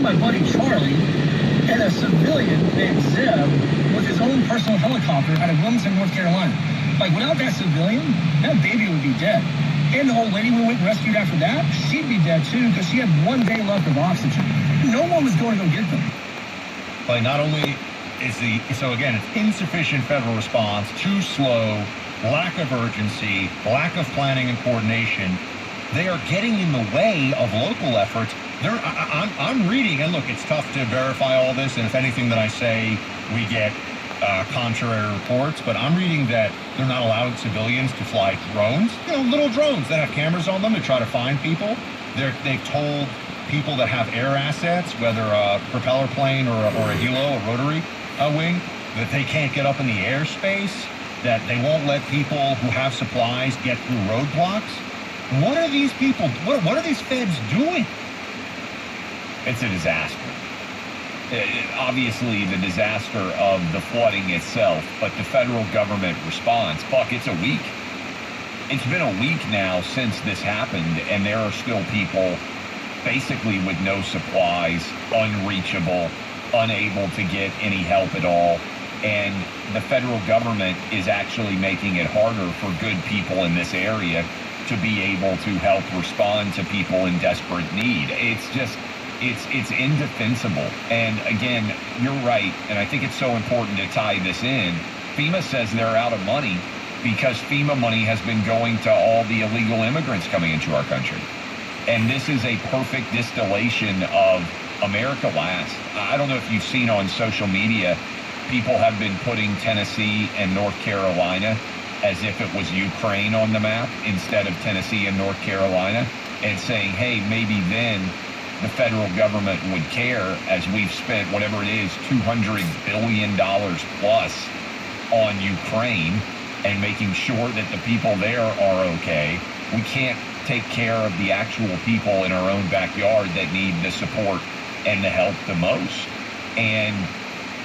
my buddy Charlie and a civilian named Zeb with his own personal helicopter out of Wilmington, North Carolina. Like, without that civilian, that baby would be dead. And the old lady we went and rescued after that, she'd be dead too because she had 1 day left of oxygen. No one was going to go get them. Like, not only is so again, it's insufficient federal response, too slow, lack of urgency, lack of planning and coordination. They are getting in the way of local efforts. I'm reading, and look, it's tough to verify all this, and if anything that I say, we get contrary reports, but I'm reading that they're not allowing civilians to fly drones, little drones that have cameras on them to try to find people. They've told people that have air assets, whether a propeller plane or a helo, a rotary wing, that they can't get up in the airspace, that they won't let people who have supplies get through roadblocks. What are these people, what are these feds doing? It's a disaster. Obviously, the disaster of the flooding itself, but the federal government response, Buck, it's a week. It's been a week now since this happened, and there are still people basically with no supplies, unreachable, unable to get any help at all. And the federal government is actually making it harder for good people in this area to be able to help respond to people in desperate need. It's just, it's indefensible. And again, you're right, and I think it's so important to tie this in. FEMA says they're out of money because FEMA money has been going to all the illegal immigrants coming into our country. And this is a perfect distillation of America Last. I don't know if you've seen on social media, people have been putting Tennessee and North Carolina as if it was Ukraine on the map instead of Tennessee and North Carolina, and saying, hey, maybe then the federal government would care, as we've spent whatever it is, $200 billion plus on Ukraine and making sure that the people there are okay. We can't take care of the actual people in our own backyard that need the support and the help the most. And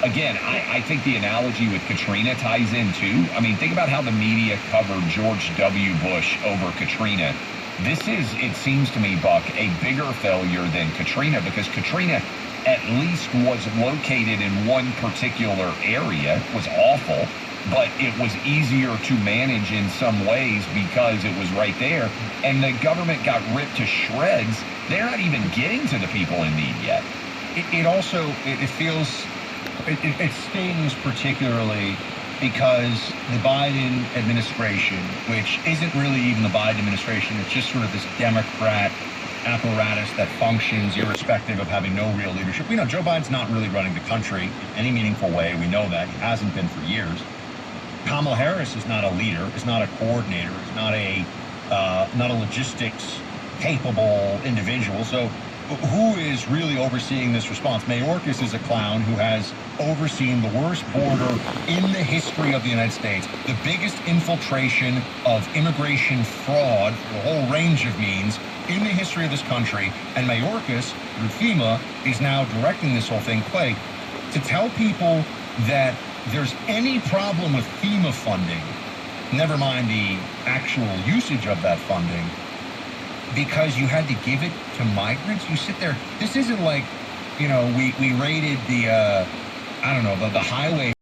again, I think the analogy with Katrina ties in too. I mean, think about how the media covered George W. Bush over Katrina. This is, it seems to me, Buck, a bigger failure than Katrina, because Katrina at least was located in one particular area. It was awful, but it was easier to manage in some ways because it was right there. And the government got ripped to shreds. They're not even getting to the people in need yet. It feels, it stings particularly because the Biden administration, which isn't really even the Biden administration, it's just sort of this Democrat apparatus that functions irrespective of having no real leadership. We know Joe Biden's not really running the country in any meaningful way. We know that. He hasn't been for years. Kamala Harris is not a leader, is not a coordinator, is not a logistics capable individual. So who is really overseeing this response? Mayorkas is a clown who has overseen the worst border in the history of the United States, the biggest infiltration of immigration fraud for a whole range of means in the history of this country. And Mayorkas, through FEMA, is now directing this whole thing. Clay, to tell people that there's any problem with FEMA funding, never mind the actual usage of that funding, because you had to give it to migrants. You sit there, this isn't like, we raided the, the highway